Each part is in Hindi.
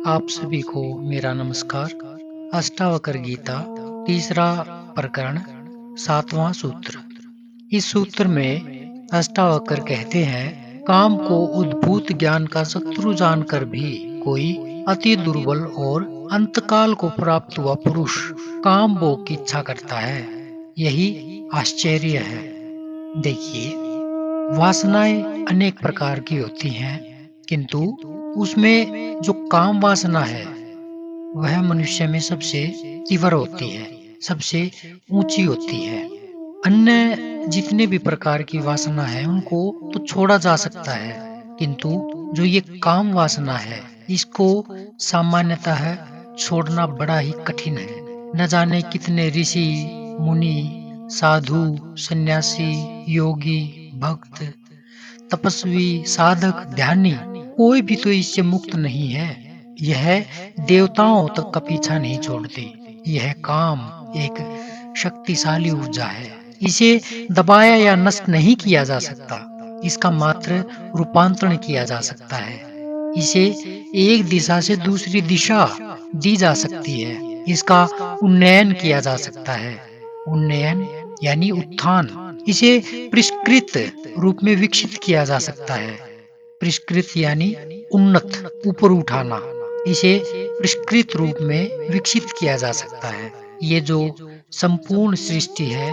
आप सभी को मेरा नमस्कार। अष्टावक्र गीता तीसरा प्रकरण 7वां सूत्र। इस सूत्र में अष्टावक्र कहते हैं, काम को उद्भूत ज्ञान का शत्रु जानकर भी कोई अति दुर्बल और अंतकाल को प्राप्त हुआ पुरुष काम भोग की इच्छा करता है। यही आश्चर्य है। देखिए, वासनाएं अनेक प्रकार की होती हैं, किंतु उसमें जो काम वासना है वह मनुष्य में सबसे तीव्र होती है, सबसे ऊंची होती है। अन्य जितने भी प्रकार की वासना है उनको तो छोड़ा जा सकता है, किंतु जो ये काम वासना है इसको सामान्यतः छोड़ना बड़ा ही कठिन है। न जाने कितने ऋषि, मुनि, साधु, सन्यासी, योगी, भक्त, तपस्वी, साधक, ध्यानी, कोई भी तो इससे मुक्त नहीं है। यह देवताओं तक का पीछा नहीं छोड़ती। यह काम एक शक्तिशाली ऊर्जा है। इसे दबाया या नष्ट नहीं किया जा सकता। इसका मात्र रूपांतरण किया जा सकता है। इसे एक दिशा से दूसरी दिशा दी जा सकती है। इसका उन्नयन किया जा सकता है। उन्नयन यानी उत्थान। इसे परिष्कृत रूप में विकसित किया जा सकता है। परिष्कृत यानी उन्नत, ऊपर उठाना। इसे परिष्कृत रूप में विकसित किया जा सकता है। ये जो संपूर्ण सृष्टि है,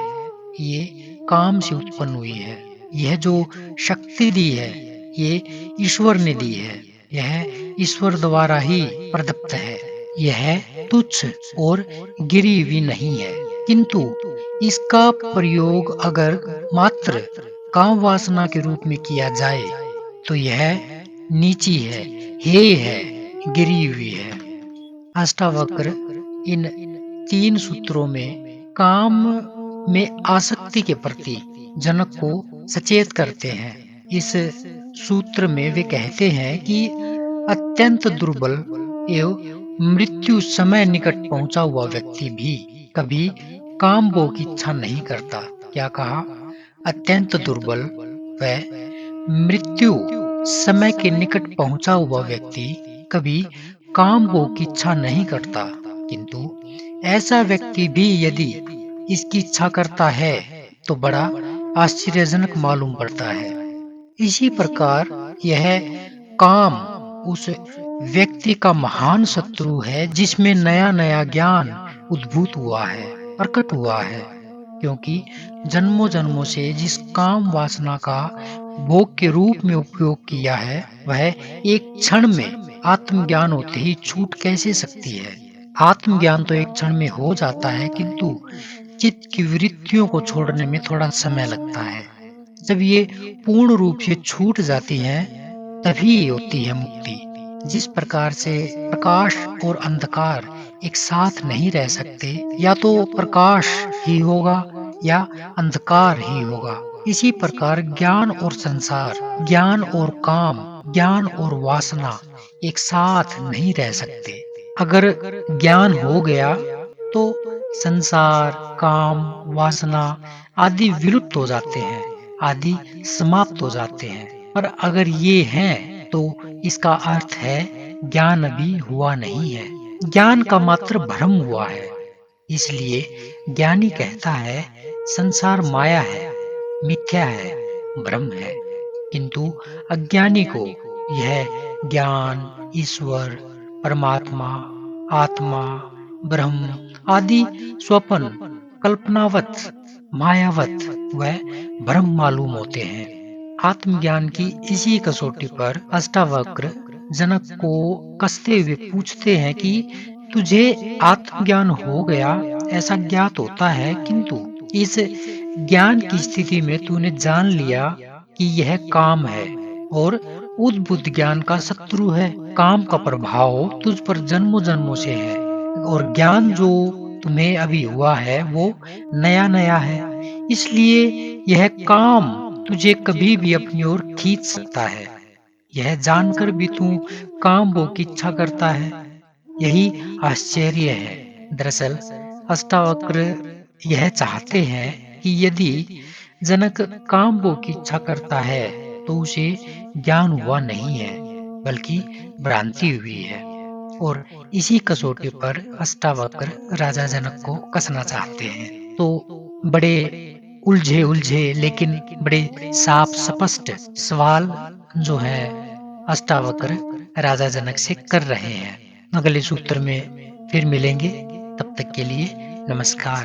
ये काम से उत्पन्न हुई है। यह जो शक्ति दी है, ये ईश्वर ने दी है। यह ईश्वर द्वारा ही प्रदत्त है। यह तुच्छ और गिरी हुई नहीं है, किंतु इसका प्रयोग अगर मात्र काम वासना के रूप में किया जाए तो यह नीची है, हेय है, गिरी हुई है। अष्टावक्र इन 3 सूत्रों में काम में आसक्ति के प्रति जनक को सचेत करते हैं। इस सूत्र में वे कहते हैं कि अत्यंत दुर्बल एवं मृत्यु समय निकट पहुंचा हुआ व्यक्ति भी कभी काम भोग की इच्छा नहीं करता। क्या कहा? अत्यंत दुर्बल व मृत्यु समय के निकट पहुंचा हुआ व्यक्ति कभी काम भोग की इच्छा नहीं करता, किंतु ऐसा व्यक्ति भी यदि इसकी इच्छा करता है तो बड़ा आश्चर्यजनक मालूम पड़ता है। इसी प्रकार यह काम उस व्यक्ति का महान शत्रु है जिसमें नया नया ज्ञान उद्भूत हुआ है, प्रकट हुआ है। क्योंकि जन्मों जन्मों से जिस काम वासना का भोग के रूप में उपयोग किया है, वह एक क्षण में आत्मज्ञान होते ही छूट कैसे सकती है? आत्मज्ञान तो एक क्षण में हो जाता है, किंतु चित्त की वृत्तियों को छोड़ने में थोड़ा समय लगता है। जब ये पूर्ण रूप से छूट जाती हैं, तभी होती है मुक्ति। जिस प्रकार से प्रकाश और अंधकार एक साथ नहीं रह सकते, या तो प्रकाश ही होगा या अंधकार ही होगा। इसी प्रकार ज्ञान और संसार, ज्ञान और काम, ज्ञान और वासना एक साथ नहीं रह सकते। अगर ज्ञान हो गया तो संसार, काम, वासना आदि विलुप्त हो जाते हैं, आदि समाप्त हो जाते हैं। पर अगर ये हैं तो इसका अर्थ है ज्ञान अभी हुआ नहीं है। ज्ञान का मात्र भ्रम हुआ है। इसलिए ज्ञानी कहता है संसार माया है, मिथ्या है, भ्रम है। किंतु अज्ञानी को यह ज्ञान, ईश्वर, परमात्मा, आत्मा, ब्रह्म आदि स्वप्न, कल्पनावत, मायावत व भ्रम मालूम होते हैं। आत्मज्ञान की इसी कसौटी पर अष्टावक्र जनक को कसते हुए पूछते हैं कि तुझे आत्मज्ञान हो गया, ऐसा ज्ञात होता है, किंतु इस ज्ञान की स्थिति में तूने जान लिया कि यह काम है और उद्बुद्ध ज्ञान का शत्रु है। काम का प्रभाव तुझ पर जन्मों जन्मों से है और ज्ञान जो तुम्हें अभी हुआ है वो नया नया है। इसलिए यह काम तुझे कभी भी अपनी ओर खींच सकता है। यह जानकर भी तू काम भोग की इच्छा करता है। यही आश्चर्य है। दरअसल अष्टावक्र यह चाहते हैं कि यदि जनक काम भोग की इच्छा करता है तो उसे ज्ञान हुआ नहीं है, बल्कि भ्रांति हुई है। और इसी कसौटी पर अष्टावक्र राजा जनक को कसना चाहते हैं। तो बड़े उलझे-उलझे लेकिन बड़े साफ स्पष्ट सवाल जो है अष्टावक्र राजा जनक से कर रहे हैं। अगले सूत्र में फिर मिलेंगे, तब तक के लिए नमस्कार।